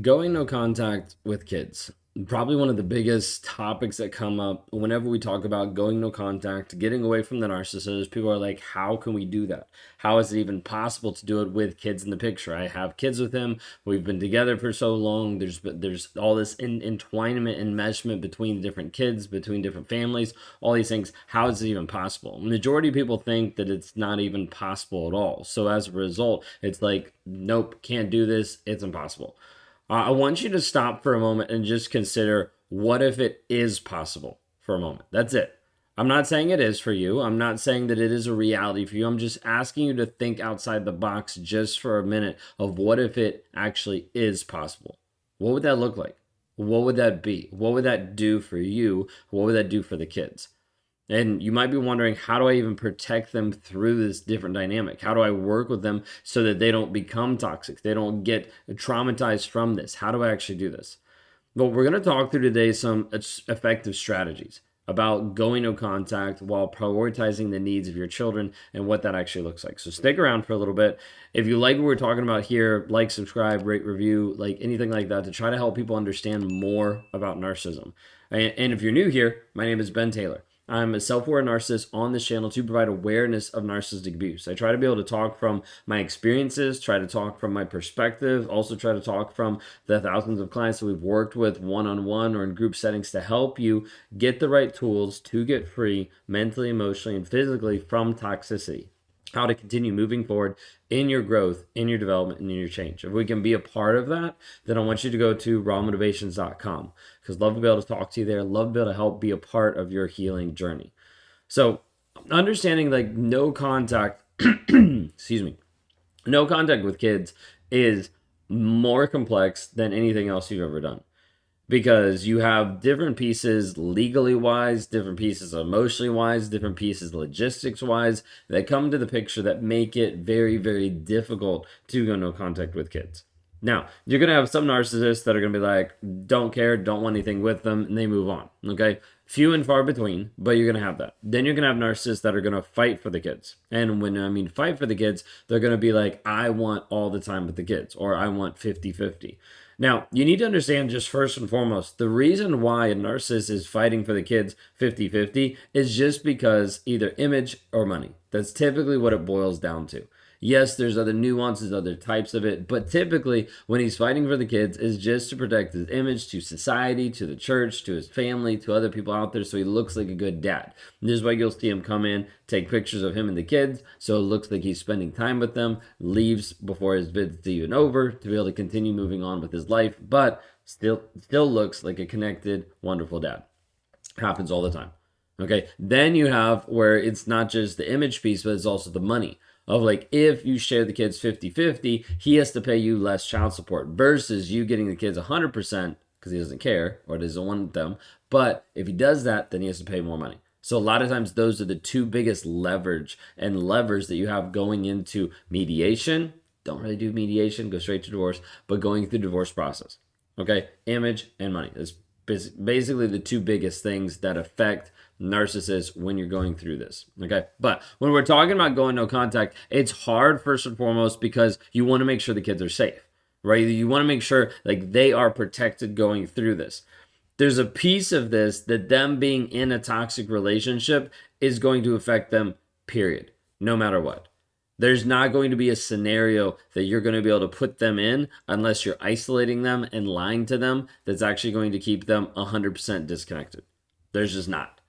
Going no contact with kids. Probably one of the biggest topics that come up whenever we talk about going no contact, getting away from the narcissist. People are like, how can we do that? How is it even possible to do it with kids in the picture? I have kids with him. We've been together for so long. There's all this entwinement and enmeshment between different kids, between different families, all these things. How is it even possible? Majority of people think that it's not even possible at all. So as a result, it's like, nope, can't do this. It's impossible. I want you to stop for a moment and just consider, what if it is possible for a moment? That's it. I'm not saying it is for you. I'm not saying that it is a reality for you. I'm just asking you to think outside the box just for a minute of what if it actually is possible? What would that look like? What would that be? What would that do for you? What would that do for the kids? And you might be wondering, how do I even protect them through this different dynamic? How do I work with them so that they don't become toxic? They don't get traumatized from this. How do I actually do this? Well, we're going to talk through today some effective strategies about going no contact while prioritizing the needs of your children and what that actually looks like. So stick around for a little bit. If you like what we're talking about here, like, subscribe, rate, review, like anything like that, to try to help people understand more about narcissism. And if you're new here, my name is Ben Taylor. I'm a self-aware narcissist on this channel to provide awareness of narcissistic abuse. I try to be able to talk from my experiences, try to talk from my perspective, also try to talk from the thousands of clients that we've worked with one-on-one or in group settings to help you get the right tools to get free mentally, emotionally, and physically from toxicity. How to continue moving forward in your growth, in your development, and in your change. If we can be a part of that, then I want you to go to rawmotivations.com, because love to be able to talk to you there, love to be able to help be a part of your healing journey. So understanding like no contact, excuse me, no contact with kids is more complex than anything else you've ever done, because you have different pieces legally wise, different pieces emotionally wise, different pieces logistics wise that come to the picture that make it very, very difficult to go no contact with kids. Now, you're going to have some narcissists that are going to be like, don't care, don't want anything with them, and they move on. Okay? Few and far between, but you're going to have that. Then you're going to have narcissists that are going to fight for the kids. And when I mean fight for the kids, they're going to be like, I want all the time with the kids, or I want 50-50. Now, you need to understand, just first and foremost, the reason why a narcissist is fighting for the kids 50-50 is just because either image or money. That's typically what it boils down to. Yes, there's other nuances, other types of it, but typically when he's fighting for the kids is just to protect his image to society, to the church, to his family, to other people out there, so he looks like a good dad. And this is why you'll see him come in, take pictures of him and the kids, so it looks like he's spending time with them, leaves before his visit's even over to be able to continue moving on with his life, but still looks like a connected, wonderful dad. Happens all the time. Okay, then you have where it's not just the image piece, but it's also the money. Of like, if you share the kids 50-50, he has to pay you less child support versus you getting the kids 100% because he doesn't care or doesn't want them. But if he does that, then he has to pay more money. So a lot of times those are the two biggest leverage and levers that you have going into mediation. Don't really do mediation, go straight to divorce, but going through the divorce process. Okay, image and money. That's basically the two biggest things that affect narcissists when you're going through this. Okay, but when we're talking about going no contact, it's hard first and foremost because you want to make sure the kids are safe, right? You want to make sure like they are protected going through this. There's a piece of this that them being in a toxic relationship is going to affect them, period, no matter what. There's not going to be a scenario that you're going to be able to put them in unless you're isolating them and lying to them that's actually going to keep them 100% disconnected. There's just not.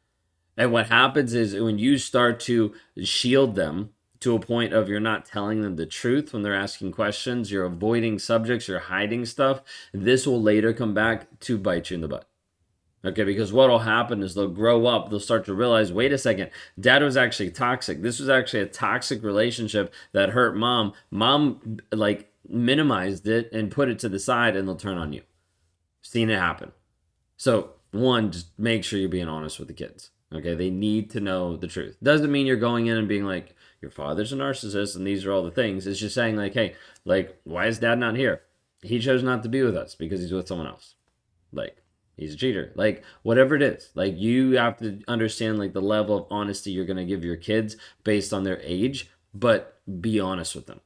And what happens is when you start to shield them to a point of you're not telling them the truth when they're asking questions, you're avoiding subjects, you're hiding stuff, this will later come back to bite you in the butt. Okay, because what will happen is they'll grow up, they'll start to realize, wait a second, dad was actually toxic. This was actually a toxic relationship that hurt mom. Mom, like, minimized it and put it to the side, and they'll turn on you. Seen it happen. So, one, just make sure you're being honest with the kids. Okay, they need to know the truth. Doesn't mean you're going in and being like, your father's a narcissist and these are all the things. It's just saying like, hey, like, why is dad not here? He chose not to be with us because he's with someone else. Like, he's a cheater. Like, whatever it is. Like, you have to understand, like, the level of honesty you're going to give your kids based on their age, but be honest with them.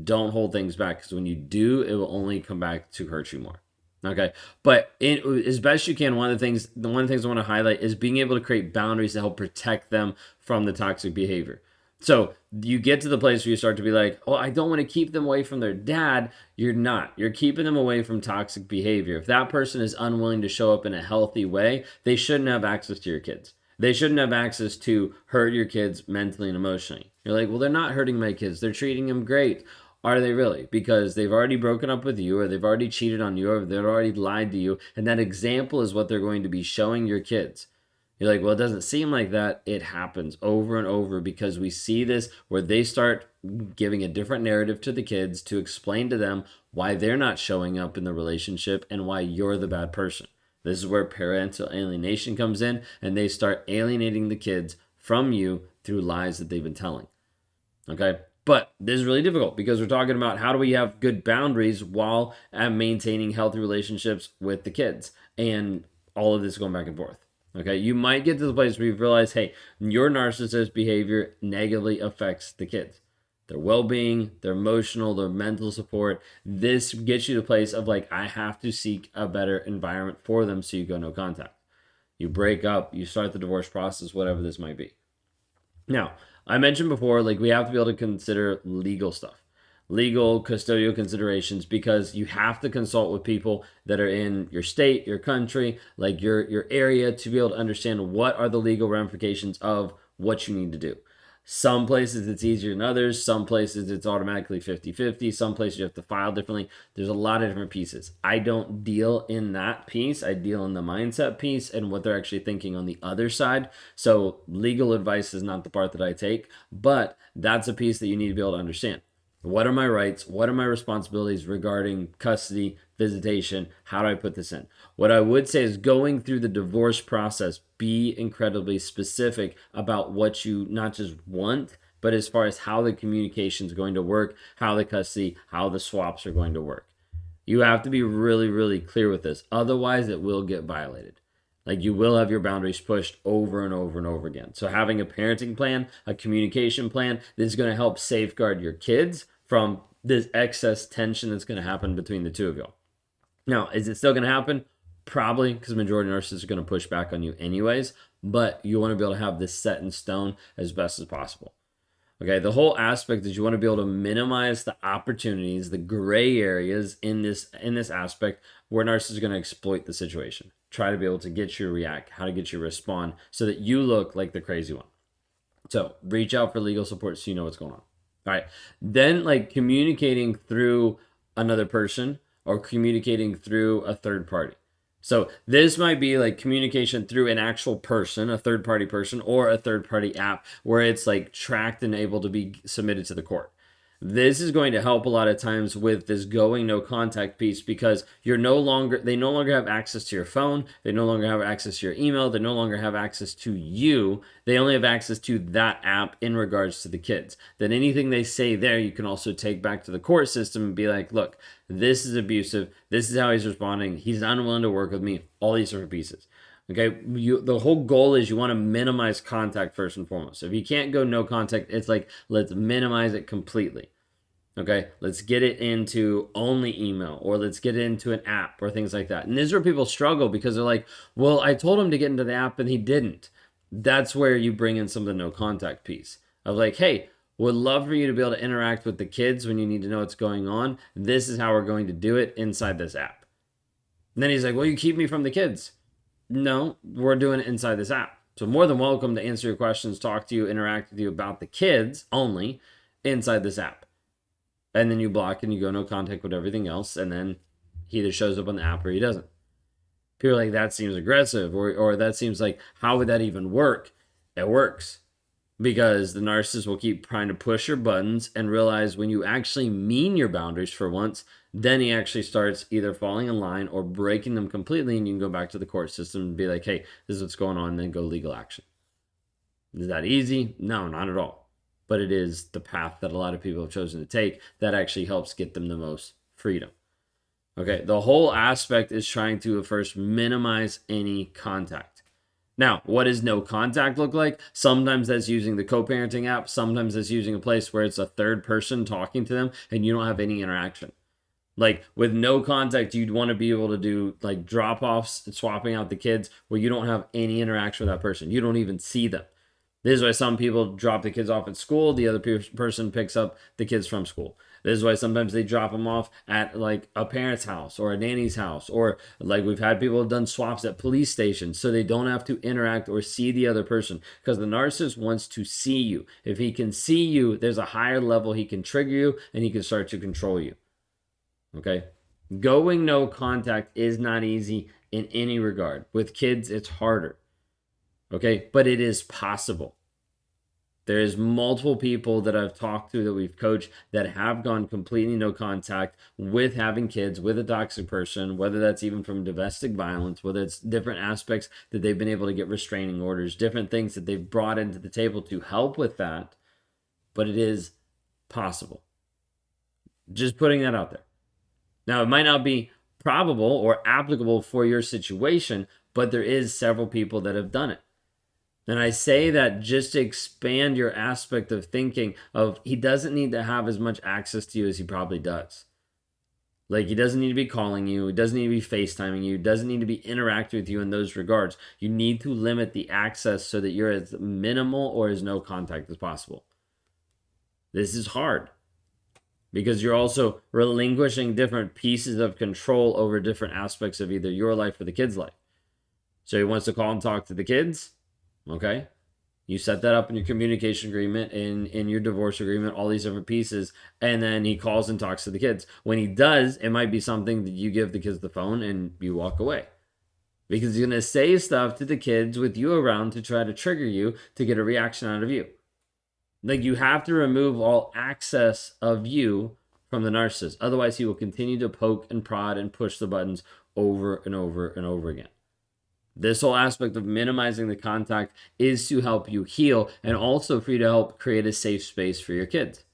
Don't hold things back, because when you do, it will only come back to hurt you more. Okay, but as best you can, one of the things I want to highlight is being able to create boundaries to help protect them from the toxic behavior. So you get to the place where you start to be like, oh, I don't want to keep them away from their dad. You're not. You're keeping them away from toxic behavior. If that person is unwilling to show up in a healthy way, they shouldn't have access to your kids. They shouldn't have access to hurt your kids mentally and emotionally. You're like, well, they're not hurting my kids. They're treating them great. Are they really? Because they've already broken up with you, or they've already cheated on you, or they've already lied to you. And that example is what they're going to be showing your kids. You're like, well, it doesn't seem like that. It happens over and over, because we see this where they start giving a different narrative to the kids to explain to them why they're not showing up in the relationship and why you're the bad person. This is where parental alienation comes in, and they start alienating the kids from you through lies that they've been telling. Okay? But this is really difficult, because we're talking about how do we have good boundaries while maintaining healthy relationships with the kids, and all of this going back and forth. Okay, you might get to the place where you realize, hey, your narcissist behavior negatively affects the kids, their well-being, their emotional, their mental support. This gets you to the place of like, I have to seek a better environment for them. So you go no contact. You break up, you start the divorce process, whatever this might be. Now, I mentioned before, like, we have to be able to consider legal stuff, legal custodial considerations, because you have to consult with people that are in your state, your country, like your area, to be able to understand what are the legal ramifications of what you need to do. Some places it's easier than others. Some places it's automatically 50-50. Some places you have to file differently. There's a lot of different pieces. I don't deal in that piece. I deal in the mindset piece and what they're actually thinking on the other side. So legal advice is not the part that I take, but that's a piece that you need to be able to understand. What are my rights? What are my responsibilities regarding custody, visitation? How do I put this in? What I would say is, going through the divorce process, be incredibly specific about what you not just want, but as far as how the communication is going to work, how the custody, how the swaps are going to work. You have to be really, really clear with this. Otherwise, it will get violated. Like, you will have your boundaries pushed over and over and over again. So having a parenting plan, a communication plan, this is going to help safeguard your kids from this excess tension that's going to happen between the two of you. Now, is it still going to happen? Probably, because the majority of narcissists are going to push back on you anyways, but you want to be able to have this set in stone as best as possible. Okay, the whole aspect is you want to be able to minimize the opportunities, the gray areas in this aspect where narcissists are going to exploit the situation. Try to be able to get you to react, how to get you to respond, so that you look like the crazy one. So reach out for legal support so you know what's going on. All right. Then, like, communicating through another person or communicating through a third party. So this might be like communication through an actual person, a third party person, or a third party app where it's like tracked and able to be submitted to the court. This is going to help a lot of times with this going no contact piece, because they no longer have access to your phone. They no longer have access to your email. They no longer have access to you. They only have access to that app in regards to the kids. Then anything they say there, you can also take back to the court system and be like, look, this is abusive. This is how he's responding. He's unwilling to work with me. All these different pieces. Okay, the whole goal is you want to minimize contact first and foremost. So if you can't go no contact, it's like, let's minimize it completely. Okay, let's get it into only email, or let's get it into an app or things like that. And this is where people struggle, because they're like, well, I told him to get into the app and he didn't. That's where you bring in some of the no contact piece of like, hey, would love for you to be able to interact with the kids when you need to know what's going on. This is how we're going to do it inside this app. And then he's like, well, you keep me from the kids. No, we're doing it inside this app. So more than welcome to answer your questions, talk to you, interact with you about the kids only inside this app. And then you block and you go no contact with everything else, and then he either shows up on the app or he doesn't. People are like, that seems aggressive, or that seems like, how would that even work? It works, because the narcissist will keep trying to push your buttons and realize when you actually mean your boundaries for once, then he actually starts either falling in line or breaking them completely, and you can go back to the court system and be like, hey, this is what's going on, and then go legal action. Is that easy? No, not at all. But it is the path that a lot of people have chosen to take that actually helps get them the most freedom. Okay, the whole aspect is trying to first minimize any contact. Now, what does no contact look like? Sometimes that's using the co-parenting app. Sometimes that's using a place where it's a third person talking to them and you don't have any interaction. Like with no contact, you'd want to be able to do like drop offs and swapping out the kids where you don't have any interaction with that person. You don't even see them. This is why some people drop the kids off at school. The other person picks up the kids from school. This is why sometimes they drop them off at like a parent's house or a nanny's house, or like we've had people have done swaps at police stations so they don't have to interact or see the other person, because the narcissist wants to see you. If he can see you, there's a higher level he can trigger you and he can start to control you. Okay? Going no contact is not easy in any regard. With kids, it's harder. Okay? But it is possible. There's multiple people that I've talked to that we've coached that have gone completely no contact with having kids with a toxic person, whether that's even from domestic violence, whether it's different aspects that they've been able to get restraining orders, different things that they've brought into the table to help with that. But it is possible. Just putting that out there. Now, it might not be probable or applicable for your situation, but there is several people that have done it. And I say that just to expand your aspect of thinking of he doesn't need to have as much access to you as he probably does. Like he doesn't need to be calling you. He doesn't need to be FaceTiming you. He doesn't need to be interacting with you in those regards. You need to limit the access so that you're as minimal or as no contact as possible. This is hard because you're also relinquishing different pieces of control over different aspects of either your life or the kid's life. So he wants to call and talk to the kids. Okay, you set that up in your communication agreement, in your divorce agreement, all these different pieces, and then he calls and talks to the kids. When he does, it might be something that you give the kids the phone and you walk away, because he's going to say stuff to the kids with you around to try to trigger you to get a reaction out of you. Like you have to remove all access of you from the narcissist. Otherwise, he will continue to poke and prod and push the buttons over and over and over again. This whole aspect of minimizing the contact is to help you heal and also for you to help create a safe space for your kids.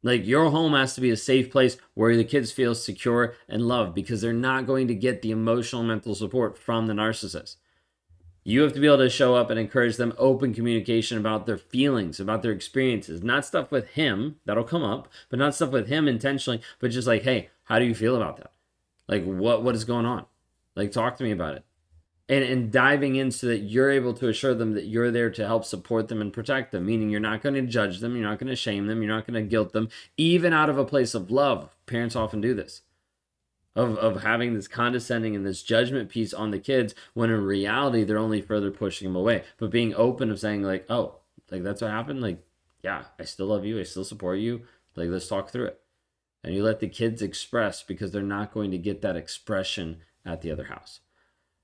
Like your home has to be a safe place where the kids feel secure and loved, because they're not going to get the emotional and mental support from the narcissist. You have to be able to show up and encourage them open communication about their feelings, about their experiences, not stuff with him, that'll come up, but not stuff with him intentionally, but just like, hey, how do you feel about that? Like what is going on? Like talk to me about it. And diving in so that you're able to assure them that you're there to help support them and protect them, meaning you're not going to judge them, you're not going to shame them, you're not going to guilt them, even out of a place of love. Parents often do this, of having this condescending and this judgment piece on the kids, when in reality, they're only further pushing them away. But being open of saying like, oh, like that's what happened. Like, yeah, I still love you. I still support you. Like, let's talk through it. And you let the kids express, because they're not going to get that expression at the other house.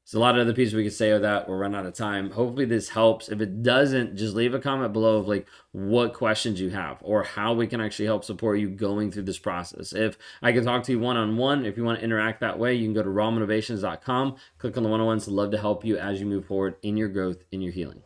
There's a lot of other pieces we could say of that. We'll run out of time. Hopefully this helps. If it doesn't, just leave a comment below of like what questions you have or how we can actually help support you going through this process. If I can talk to you one-on-one, if you want to interact that way, you can go to rawmotivations.com, click on the one-on-ones. I'd love to help you as you move forward in your growth, in your healing.